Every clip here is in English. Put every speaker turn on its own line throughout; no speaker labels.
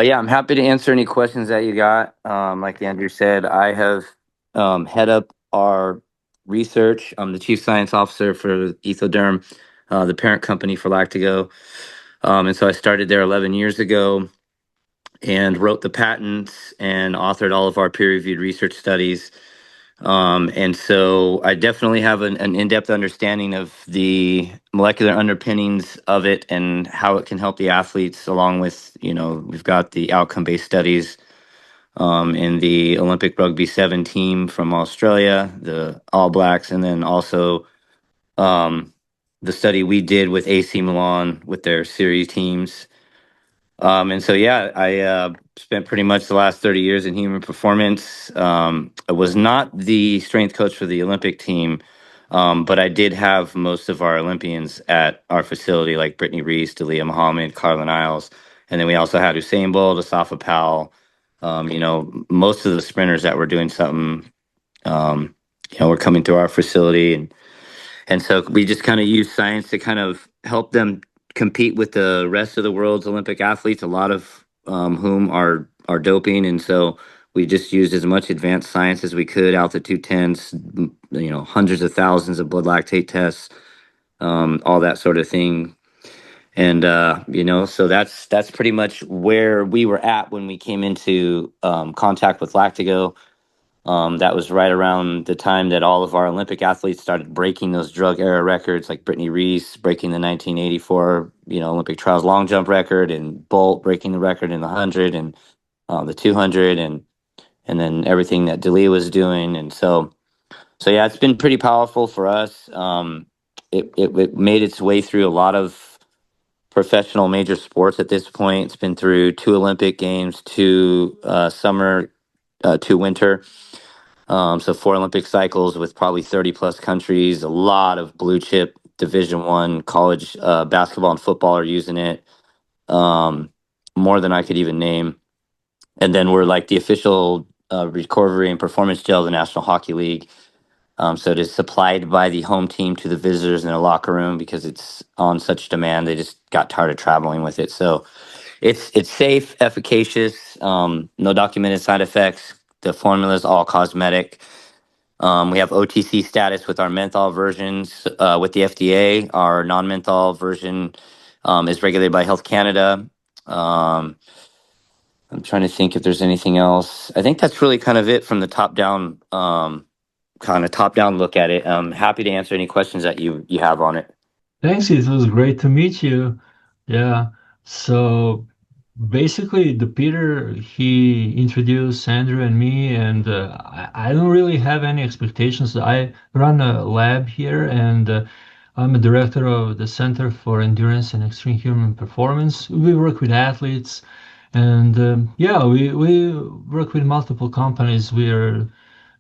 But yeah, I'm happy to answer any questions that you got. Like Andrew said, I have head up our research. I'm the chief science officer for Ethoderm, the parent company for Lactigo. And so I started there 11 years ago and wrote the patents and authored all of our peer-reviewed research studies. And so I definitely have an in-depth understanding of the molecular underpinnings of it and how it can help the athletes, along with, we've got the outcome-based studies in the Olympic Rugby 7 team from Australia, the All Blacks, and then also um, the study we did with AC Milan with their series teams. And so, yeah, I spent pretty much the last 30 years in human performance. I was not the strength coach for the Olympic team, but I did have most of our Olympians at our facility, like Brittany Reese, Dalia Muhammad, Carlin Isles. And then we also had Usain Bolt, Asafa Powell, most of the sprinters that were doing something, were coming through our facility. And so we just kind of use science to kind of help them compete with the rest of the world's Olympic athletes, a lot of whom are doping. And so we just used as much advanced science as we could, altitude tents, hundreds of thousands of blood lactate tests, all that sort of thing. And so that's pretty much where we were at when we came into contact with Lactigo. That was right around the time that all of our Olympic athletes started breaking those drug era records, like Brittany Reese breaking the 1984, Olympic trials long jump record, and Bolt breaking the record in the 100 and the 200, and then everything that Dalia was doing. And so yeah, it's been pretty powerful for us. It made its way through a lot of professional major sports at this point. It's been through two Olympic games, two summer, two winter. So four Olympic cycles with probably 30 plus countries. A lot of blue chip Division 1 college basketball and football are using it, more than I could even name. And then we're like the official recovery and performance gel of the National Hockey League. So it is supplied by the home team to the visitors in the locker room because it's on such demand. They just got tired of traveling with it. So it's safe, efficacious, no documented side effects. The formula is all cosmetic. We have OTC status with our menthol versions with the FDA. Our non-menthol version is regulated by Health Canada. Um, I'm trying to think if there's anything else. I think that's really kind of it from the top down, kind of top down look at it. I'm happy to answer any questions that you have on it.
Thanks, it was great to meet you. Yeah. So basically, the Peter, he introduced Sandra and me, and I don't really have any expectations. I run a lab here, and I'm a director of the Center for Endurance and Extreme Human Performance. We work with athletes, and yeah, we work with multiple companies. We are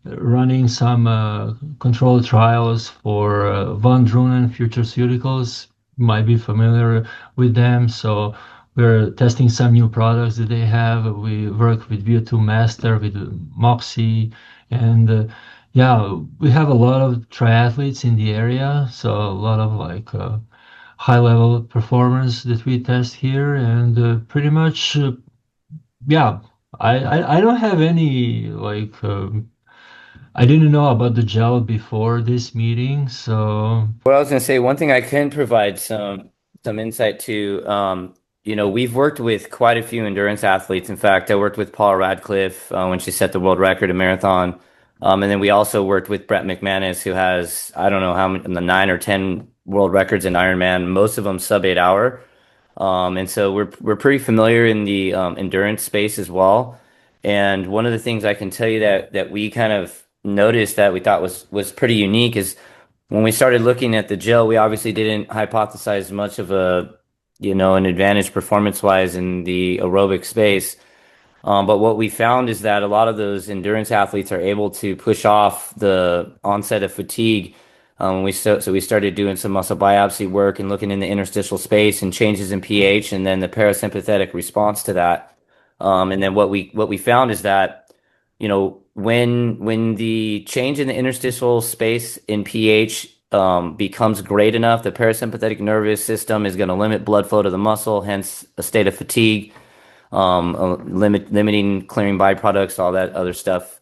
running some controlled trials for Von Drunen Futureceuticals. You might be familiar with them. So we're testing some new products that they have. We work with VO2 Master, with Moxie, and yeah, we have a lot of triathletes in the area. So a lot of like high level performers that we test here, and pretty much, yeah. I don't have any like I didn't know about the gel before this meeting, so
Well, I was going to say one thing I can provide some insight to. We've worked with quite a few endurance athletes. In fact, I worked with Paula Radcliffe when she set the world record in marathon, and then we also worked with Brett McManus, who has I don't know how many, the 9 or 10 world records in Ironman, most of them sub 8 hour. And so we're pretty familiar in the endurance space as well. And one of the things I can tell you that we kind of noticed that we thought was pretty unique is when we started looking at the gel, we obviously didn't hypothesize much of an advantage performance wise in the aerobic space. But what we found is that a lot of those endurance athletes are able to push off the onset of fatigue. So we started doing some muscle biopsy work and looking in the interstitial space and changes in pH and then the parasympathetic response to that. And then what we found is that when the change in the interstitial space in pH becomes great enough, the parasympathetic nervous system is going to limit blood flow to the muscle, hence a state of fatigue. limiting clearing byproducts, all that other stuff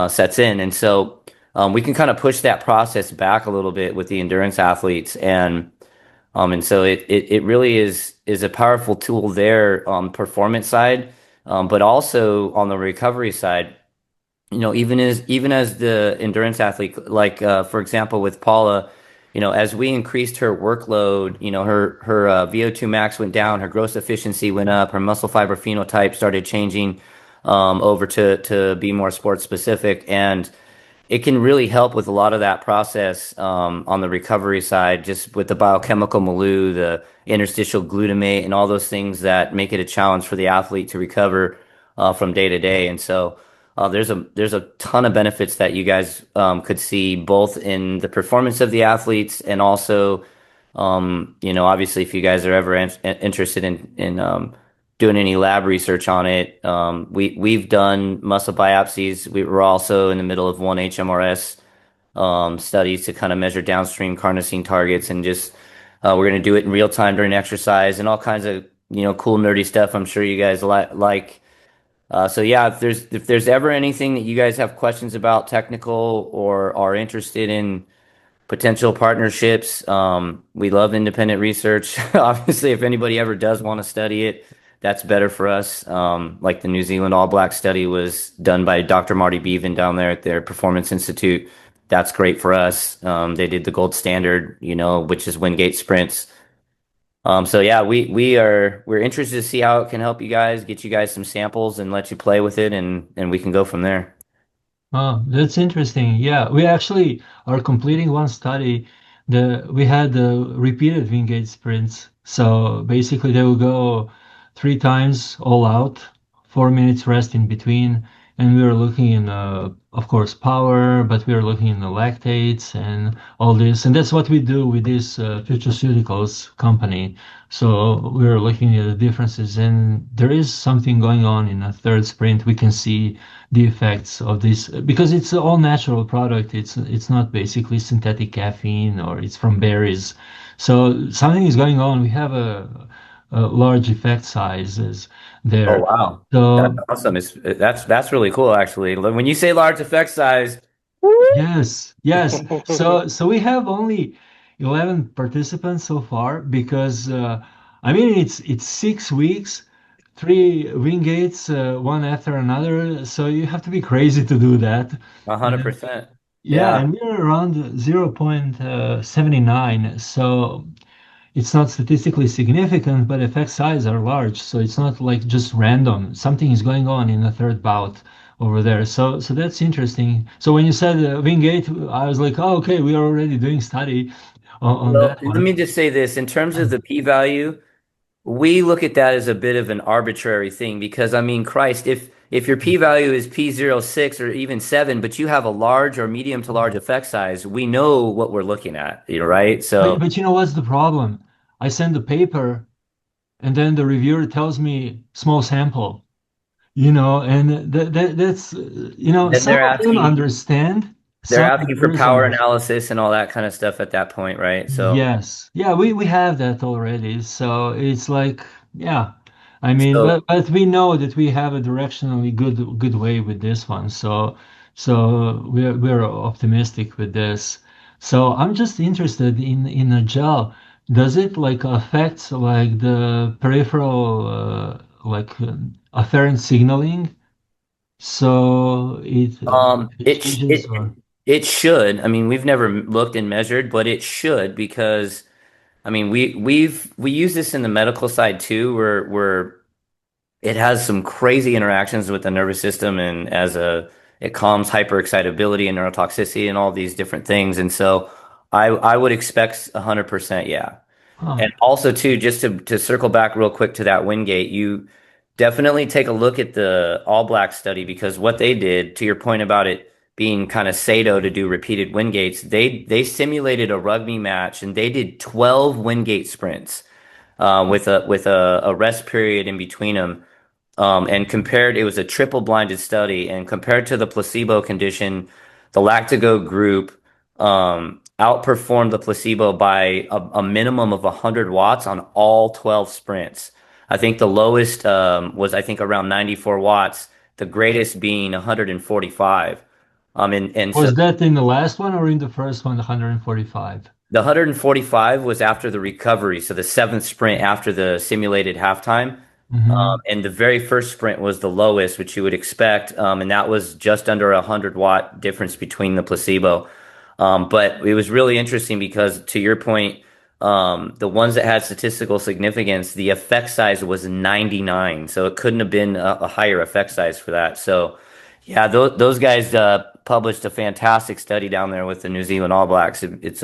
sets in. And so we can kind of push that process back a little bit with the endurance athletes. And so it really is a powerful tool there on the performance side, but also on the recovery side. Even as the endurance athlete, like for example with Paula, as we increased her workload, her VO2 max went down, her gross efficiency went up, her muscle fiber phenotype started changing over to be more sports specific, and it can really help with a lot of that process on the recovery side, just with the biochemical milieu, the interstitial glutamate, and all those things that make it a challenge for the athlete to recover from day to day. And so there's a ton of benefits that you guys could see both in the performance of the athletes and also, obviously, if you guys are ever interested in doing any lab research on it. We've done muscle biopsies. We were also in the middle of one HMRS studies to kind of measure downstream carnosine targets, and just we're going to do it in real time during exercise and all kinds of cool nerdy stuff. I'm sure you guys like. So yeah, if there's ever anything that you guys have questions about technical or are interested in potential partnerships. We love independent research. Obviously, if anybody ever does want to study it, that's better for us. Like the New Zealand All Black study was done by Dr. Marty Bevan down there at their Performance Institute. That's great for us. They did the gold standard, which is Wingate sprints. So yeah, we're interested to see how it can help you guys, get you guys some samples and let you play with it, and we can go from there.
Oh, that's interesting. Yeah, we actually are completing one study. We had repeated Wingate sprints. So basically, they will go 3 times all out, 4 minutes rest in between, and we were looking in, of course, power, but we were looking in the lactates and all this, and that's what we do with this Futureceuticals company. So we were looking at the differences, and there is something going on in a third sprint. We can see the effects of this because it's an all natural product. It's not basically synthetic caffeine or it's from berries. So something is going on. We have a large effect sizes
Oh
there.
wow, that's
So
awesome. That's really cool actually. When you say large effect size.
yes, yes. So we have only 11 participants so far because I mean it's 6 weeks, three Wingates, one after another. So you have to be crazy to do that.
100%.
Yeah,
Yeah.
and we're around 0.79, so it's not statistically significant, but effect size are large, so it's not like just random. Something is going on in the third bout over there. So that's interesting. So when you said Wingate, I was like, oh, okay, we are already doing study on
Well,
that
let
one.
me just say this. In terms of the p-value, we look at that as a bit of an arbitrary thing because I mean, Christ, if your p-value is p 0.6 or even 7, but you have a large or medium to large effect size, we know what we're looking at, right? So,
But you know what's the problem? I send the paper, and then the reviewer tells me small sample. And that's
then
some
they're
of them
asking
understand,
they're
some
asking for
reviewers
power
understand.
analysis and all that kind of stuff at that point, right? So,
Yes, yeah, we have that already. So it's like, yeah, I mean,
so
but we know that we have a directionally good way with this one. So we're optimistic with this. So I'm just interested in a gel. Does it like affect like the peripheral afferent signaling? So it
it sh-
changes
it
or
it should. I mean, we've never looked and measured, but it should because I mean, we use this in the medical side too, where it has some crazy interactions with the nervous system, and it calms hyperexcitability and neurotoxicity and all these different things. And so I would expect 100%, yeah.
huh.
And also too, just to circle back real quick to that Wingate, you definitely take a look at the All Black study because what they did, to your point about it being kind of Sado to do repeated Wingates, they simulated a rugby match and they did 12 Wingate sprints with a rest period in between them. And compared, it was a triple blinded study, and compared to the placebo condition, the Lactigo group outperformed the placebo by a minimum of 100 watts on all 12 sprints. I think the lowest was I think around 94 watts, the greatest being 145. And so
Was that in the last one or in the first one, 145?
the 145 was after the recovery, so the seventh sprint after the simulated halftime.
Mm-hmm.
And the very first sprint was the lowest, which you would expect, and that was just under a 100-watt difference between the placebo. But it was really interesting because, to your point, the ones that had statistical significance, the effect size was 99, so it couldn't have been a higher effect size for that. So, yeah, those guys published a fantastic study down there with the New Zealand All Blacks. It's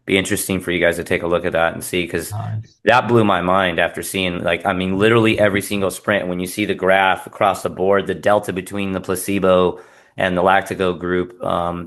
be interesting for you guys to take a look at that and see because
Nice.
that blew my mind after seeing like I mean literally every single sprint when you see the graph across the board the delta between the placebo and the lactigo group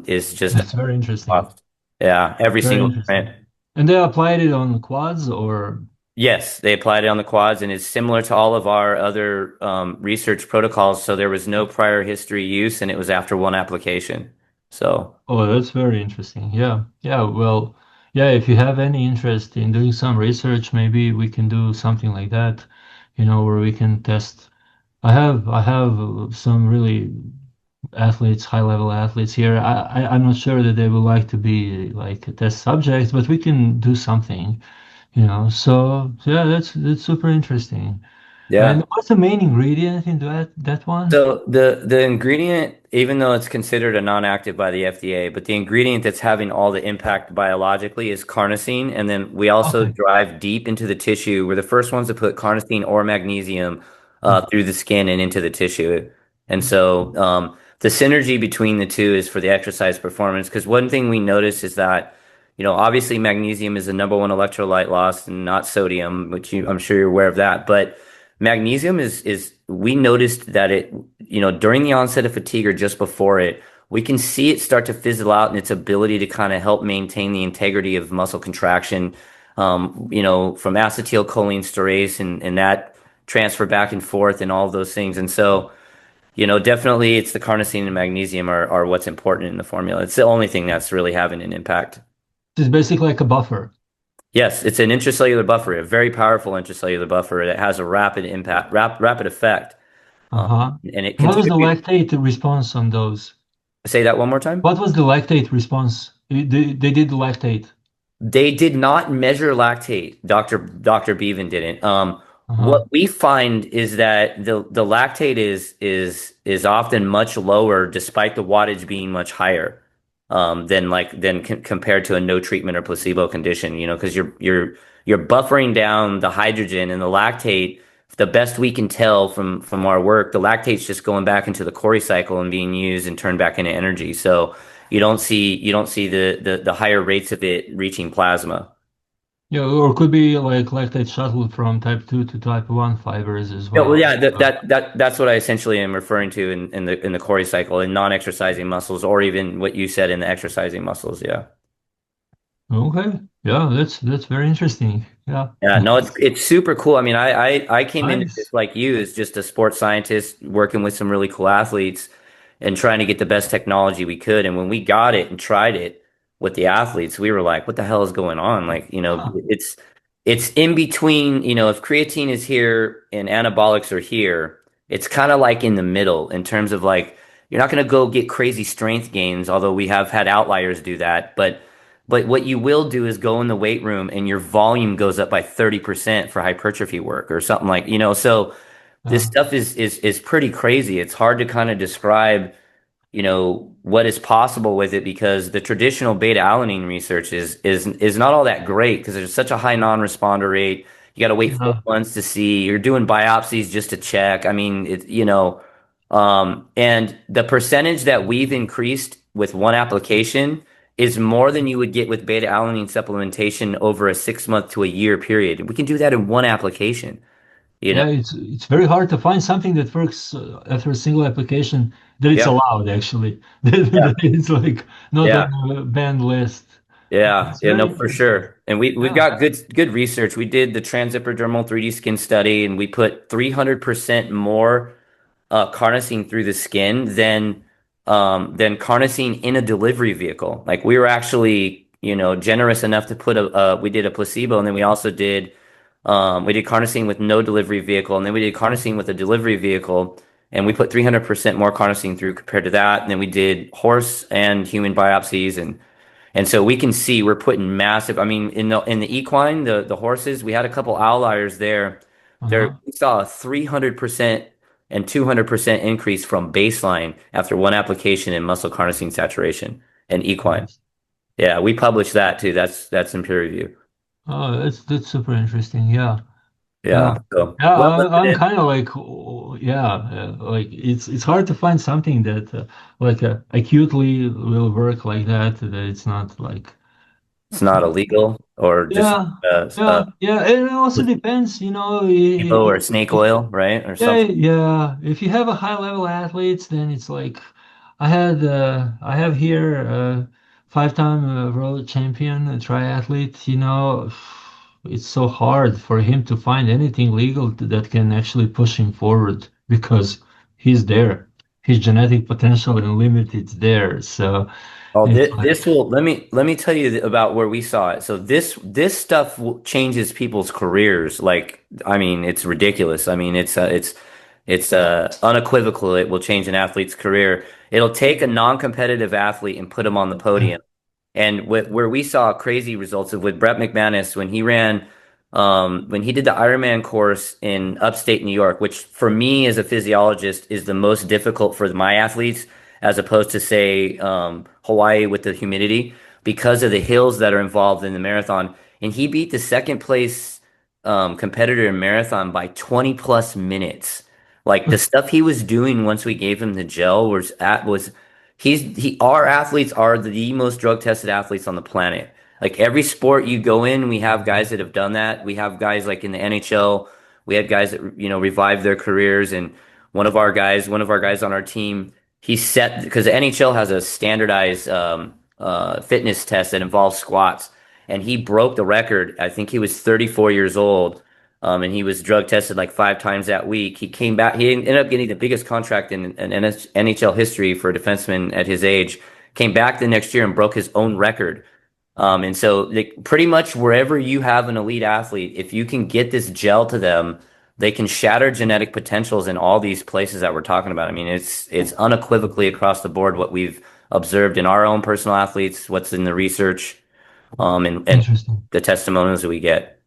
is just
That's very interesting.
off. Yeah, every
Very
single sprint.
interesting. And they applied it on quads or
Yes, they applied it on the quads and it's similar to all of our other research protocols, so there was no prior history use and it was after one application. So
oh, that's very interesting. Yeah. Yeah. Well, yeah, if you have any interest in doing some research, maybe we can do something like that, where we can test. I have some really athletes, high level athletes here. I'm not sure that they would like to be like a test subject, but we can do something. So yeah, that's super interesting. And
yeah.
what's the main ingredient in that one?
So the ingredient, even though it's considered a non-active by the FDA, but the ingredient that's having all the impact biologically is carnosine. And then we also
Okay.
drive deep into the tissue. We're the first ones to put carnosine or magnesium through the skin and into the tissue. And so the synergy between the two is for the exercise performance. Because one thing we notice is that, obviously magnesium is the number one electrolyte loss and not sodium, which I'm sure you're aware of that. But magnesium is we noticed that during the onset of fatigue or just before it, we can see it start to fizzle out in its ability to kind of help maintain the integrity of muscle contraction, from acetylcholinesterase and that transfer back and forth and all of those things. And so, definitely it's the carnosine and magnesium are what's important in the formula. It's the only thing that's really having an impact.
It's basically like a buffer.
Yes, it's an intracellular buffer, a very powerful intracellular buffer that has a rapid impact, rapid effect,
Uh-huh.
and it
What was the
contributes.
lactate response on those?
Say that one more time.
What was the lactate response? They did the lactate.
They did not measure lactate. Dr. Bevan didn't. What
Uh-huh.
we find is that the lactate is often much lower, despite the wattage being much higher than compared to a no treatment or placebo condition. Because you're buffering down the hydrogen and the lactate. The best we can tell from our work, the lactate's just going back into the Cori cycle and being used and turned back into energy. So you don't see the higher rates of it reaching plasma.
Yeah, or could be like lactate shuttle from type 2 to type 1 fibers as
Yeah, well,
well.
yeah, that's what I essentially am referring to in the Cori cycle in non-exercising muscles, or even what you said in the exercising muscles. Yeah.
Okay. Yeah, that's very interesting. Yeah.
Yeah, no, it's super cool. I mean, I came into this
Nice.
like you as just a sports scientist working with some really cool athletes and trying to get the best technology we could. And when we got it and tried it with the athletes, we were like, what the hell is going on? Like,
Huh.
it's in between, if creatine is here and anabolics are here, it's kind of like in the middle in terms of like you're not going to go get crazy strength gains, although we have had outliers do that, but what you will do is go in the weight room and your volume goes up by 30% for hypertrophy work or something so this
Yeah.
stuff is pretty crazy. It's hard to kind of describe, what is possible with it because the traditional beta alanine research is not all that great because there's such a high non-responder rate. You got to wait four
Yeah.
months to see. You're doing biopsies just to check. I mean, and the percentage that we've increased with one application is more than you would get with beta alanine supplementation over a 6 month to a year period. We can do that in one application, you know?
Yeah, it's very hard to find something that works after a single application that it's
Yeah.
allowed actually.
Yeah.
That it's like not
Yeah.
on the banned list.
Yeah,
It's
yeah,
very
no, for
interesting.
sure. And we've
Yeah.
got good research. We did the transepidermal 3D skin study, and we put 300% more carnosine through the skin than carnosine in a delivery vehicle. Like we were actually, generous enough to put we did a placebo, and then we also did We did carnosine with no delivery vehicle, and then we did carnosine with a delivery vehicle, and we put 300% more carnosine through compared to that. And then we did horse and human biopsies, and so we can see we're putting massive. I mean, in the equine, the horses, we had a couple outliers there. There
Uh-huh.
we saw a 300% and 200% increase from baseline after one application in muscle carnosine saturation and equine.
Nice.
Yeah, we published that too. That's in peer review.
Oh, that's super interesting. Yeah. Yeah.
Yeah. So
Yeah,
well
I'm
listed.
kind of like, oh, yeah, like it's hard to find something that like acutely will work like that. That it's not like,
It's not illegal or just
yeah,
uh, uh,
yeah, yeah. And it also depends,
placebo or snake
if
oil, right? Or
yeah,
something.
yeah. If you have a high level athletes, then it's like I have here a 5-time world champion, a triathlete. It's so hard for him to find anything legal that can actually push him forward because he's there. His genetic potential and limit is there. So
Oh,
it's like
this will let me tell you about where we saw it. So this stuff changes people's careers. Like, I mean, it's ridiculous. I mean, it's unequivocal. It will change an athlete's career. It'll take a non-competitive athlete and put him on the podium. And where we saw crazy results of with Brett McManus when he did the Ironman course in upstate New York, which for me as a physiologist is the most difficult for my athletes, as opposed to say Hawaii with the humidity, because of the hills that are involved in the marathon. And he beat the second place competitor in marathon by 20 plus minutes. Like the stuff he was doing once we gave him the gel was our athletes are the most drug tested athletes on the planet. Like every sport you go in, we have guys that have done that. We have guys like in the NHL, we had guys that revived their careers, and one of our guys on our team, he set because the NHL has a standardized fitness test that involves squats, and he broke the record. I think he was 34 years old, and he was drug tested like 5 times that week. He came back. He ended up getting the biggest contract in NHL history for a defenseman at his age. Came back the next year and broke his own record. And so, like, pretty much wherever you have an elite athlete, if you can get this gel to them, they can shatter genetic potentials in all these places that we're talking about. I mean, it's unequivocally across the board what we've observed in our own personal athletes, what's in the research, and
interesting.
the testimonials that we get.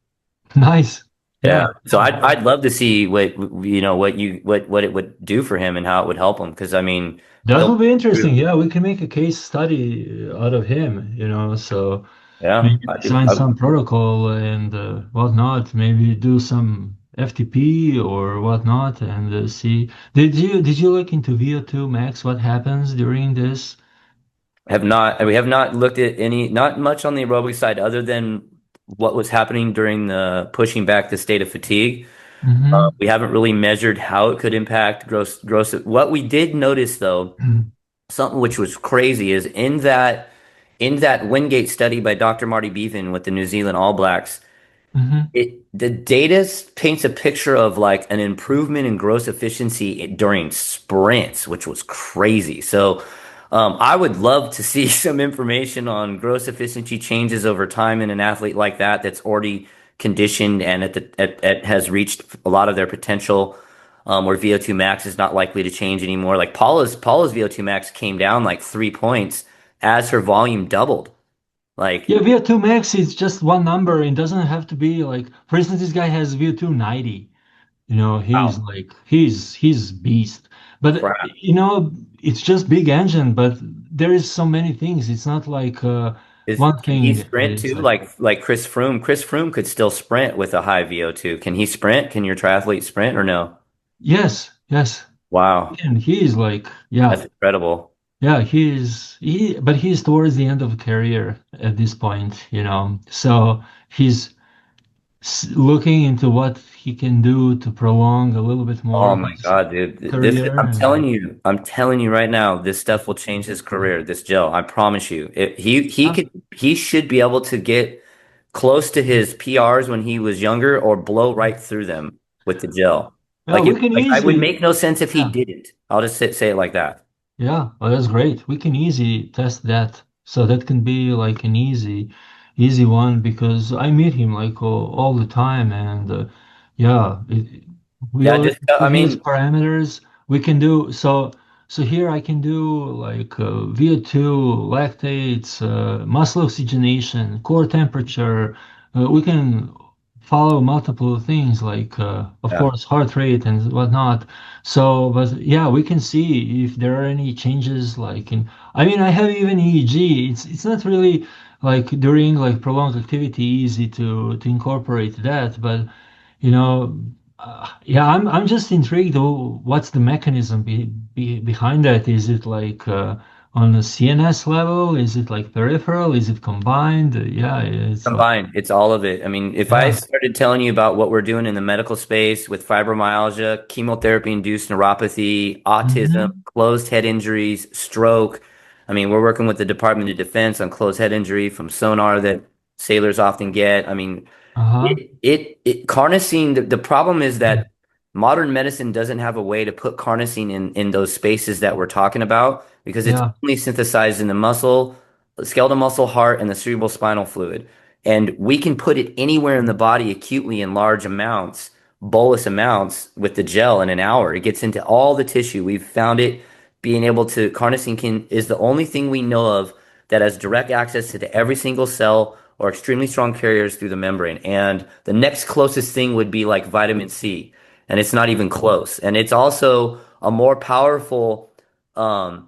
Nice.
Yeah.
Yeah.
So I'd love to see what it would do for him and how it would help him. Because I mean,
That
he'll
will be interesting. Yeah, we can make a case study out of him, so
yeah.
maybe design some protocol and whatnot, maybe do some FTP or whatnot and see. Did you look into VO2 max? What happens during this?
We have not looked at not much on the aerobic side other than what was happening during the pushing back the state of fatigue.
Mm-hmm.
We haven't really measured how it could impact gross. What we did notice though, something which was crazy is in that Wingate study by Dr. Marty Bevan with the New Zealand All Blacks,
Mm-hmm.
the data paints a picture of like an improvement in gross efficiency during sprints, which was crazy. So, I would love to see some information on gross efficiency changes over time in an athlete like that that's already conditioned and has reached a lot of their potential, where VO2 max is not likely to change anymore. Like Paula's VO2 max came down like 3 points as her volume doubled. Like,
Yeah, VO2 max is just one number. It doesn't have to be like, for instance, this guy has VO2 90. He's
wow,
like he's beast. But
crap.
it's just big engine, but there is so many things. It's not like one
Can he
thing
sprint
is
too?
like
Like Chris Froome. Chris Froome could still sprint with a high VO2. Can he sprint? Can your triathlete sprint or no?
yes, yes.
Wow,
And he's like, yeah,
that's incredible.
yeah, but he's towards the end of the career at this point, So he's looking into what he can do to prolong a little bit
Oh
more
my
his
God, dude.
career.
I'm telling you right now, this stuff will change his career, this gel. I promise you.
Yeah,
He should be able to get close to his PRs when he was younger or blow right through them with the gel.
yeah, we can
Like I would
easily.
make no sense if he
Yeah.
didn't. I'll just say it like that.
Yeah, well, that's great. We can easy test that. So that can be like an easy. easy one because I meet him like all the time, and yeah, we
Yeah,
already
just
know
I
his
mean,
parameters. We can do so. So here I can do like VO2, lactates, muscle oxygenation, core temperature. We can follow multiple things like, of
yeah,
course, heart rate and whatnot. So, but yeah, we can see if there are any changes like in. I mean, I have even EEG. It's not really like during like prolonged activity easy to incorporate that, but yeah, I'm just intrigued. What's the mechanism behind that? Is it like on the CNS level? Is it like peripheral? Is it combined? Yeah, it's like
combined. It's all of it. I mean, if I
yeah.
started telling you about what we're doing in the medical space with fibromyalgia, chemotherapy-induced neuropathy, autism,
Hmm.
closed head injuries, stroke. I mean, we're working with the Department of Defense on closed head injury from sonar that sailors often get. I mean,
Uh-huh.
carnosine, the problem is that modern medicine doesn't have a way to put carnosine in those spaces that we're talking about because it's
Yeah.
only synthesized in the muscle, the skeletal muscle, heart, and the cerebral spinal fluid. And we can put it anywhere in the body acutely in large amounts, bolus amounts with the gel in an hour. It gets into all the tissue. We've found it being able to, carnosine is the only thing we know of that has direct access to every single cell or extremely strong carriers through the membrane. And the next closest thing would be like vitamin C, and it's not even close. And it's also a more powerful um,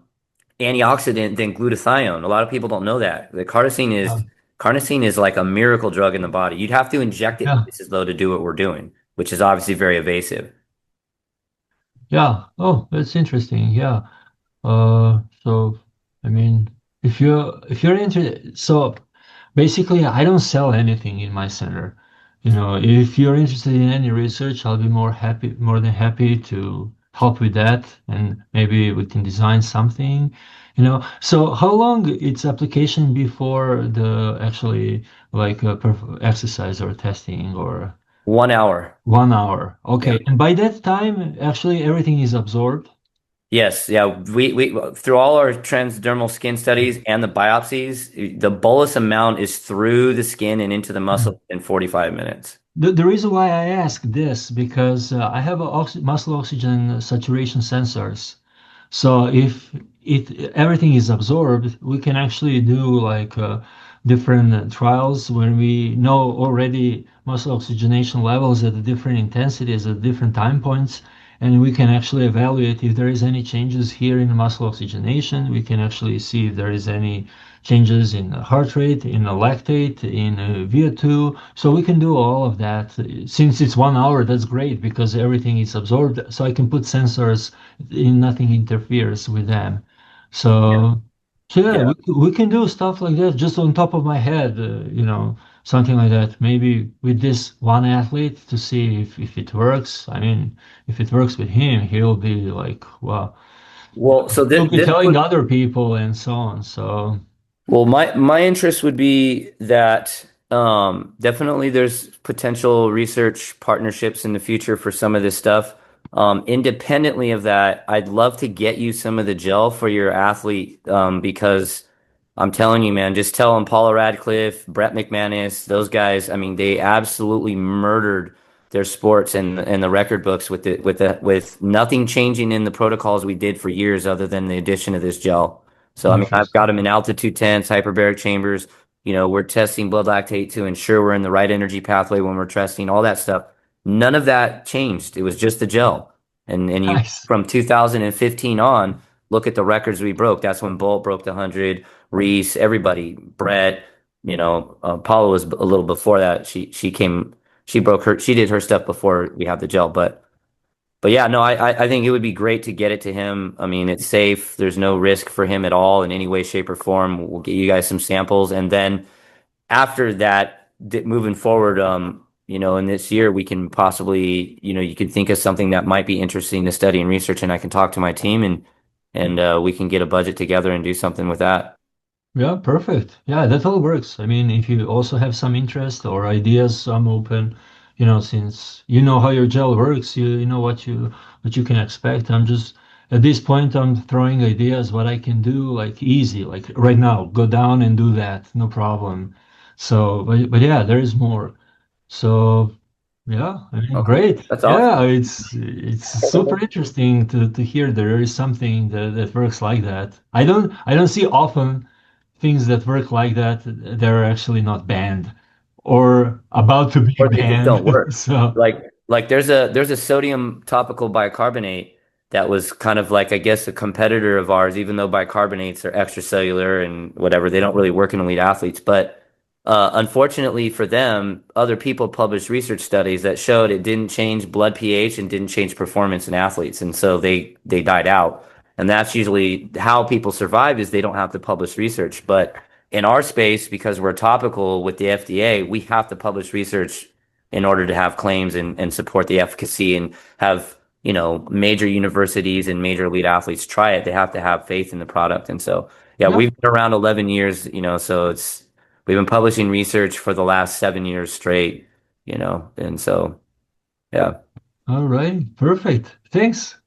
antioxidant than glutathione. A lot of people don't know that. The
Yeah.
carnosine is like a miracle drug in the body. You'd have to inject it
Yeah.
places though to do what we're doing, which is obviously very evasive.
Yeah. Oh, that's interesting. Yeah. So I mean, if you're interested, so basically, I don't sell anything in my center. If you're interested in any research, I'll be more than happy to help with that, and maybe we can design something. So how long its application before the actually like exercise or testing or
1 hour.
1 hour?
Yeah.
Okay, and by that time, actually everything is absorbed.
Yes, yeah. We through all our transdermal skin studies and the biopsies, the bolus amount is through the skin and into the muscle in 45 minutes.
The reason why I ask this because I have muscle oxygen saturation sensors. So if it everything is absorbed, we can actually do like different trials when we know already muscle oxygenation levels at the different intensities at different time points, and we can actually evaluate if there is any changes here in muscle oxygenation. We can actually see if there is any changes in heart rate, in lactate, in VO2. So we can do all of that. Since it's 1 hour, that's great because everything is absorbed. So I can put sensors in, nothing interferes with them.
Yeah.
So, so yeah,
Yeah.
we can do stuff like that just on top of my head, something like that. Maybe with this one athlete to see if it works. I mean, if it works with him, he'll be like, wow.
Well, so
He'll be
this
telling
would
other people and so on. So,
Well, my interest would be that definitely there's potential research partnerships in the future for some of this stuff. Independently of that, I'd love to get you some of the gel for your athlete because I'm telling you, man, just tell them Paula Radcliffe, Brett McManus, those guys. I mean, they absolutely murdered their sports and the record books with nothing changing in the protocols we did for years, other than the addition of this gel. So, I mean, I've got
interesting.
them in altitude tents, hyperbaric chambers. We're testing blood lactate to ensure we're in the right energy pathway when we're testing all that stuff. None of that changed. It was just the gel. And you
Nice.
from 2015 on, look at the records we broke. That's when Bolt broke the 100, Reese, everybody, Brett, Paula was a little before that. She did her stuff before we had the gel, but yeah, no, I think it would be great to get it to him. I mean, it's safe. There's no risk for him at all in any way, shape, or form. We'll get you guys some samples, and then after that, moving forward, in this year, we can possibly, you can think of something that might be interesting to study and research, and I can talk to my team and we can get a budget together and do something with that.
Yeah, perfect. Yeah, that all works. I mean, if you also have some interest or ideas, I'm open, since you know how your gel works, you know what you can expect. I'm just at this point I'm throwing ideas what I can do like easy, like right now, go down and do that, no problem. So, but yeah, there is more. So yeah, I mean,
Okay,
great.
that's
Yeah,
awesome.
it's super interesting to hear there is something that works like that. I don't see often things that work like that. They're actually not banned or about to be
Or they just don't
banned.
work.
So
Like there's a sodium topical bicarbonate that was kind of like I guess a competitor of ours, even though bicarbonates are extracellular and whatever, they don't really work in elite athletes. But unfortunately for them, other people published research studies that showed it didn't change blood pH and didn't change performance in athletes, and so they died out. And that's usually how people survive is they don't have to publish research. But in our space, because we're topical with the FDA, we have to publish research in order to have claims and support the efficacy and have, major universities and major elite athletes try it. They have to have faith in the product. And so, yeah,
yeah,
we've been around 11 years, so we've been publishing research for the last 7 years straight, and so, yeah.
all right, perfect. Thanks.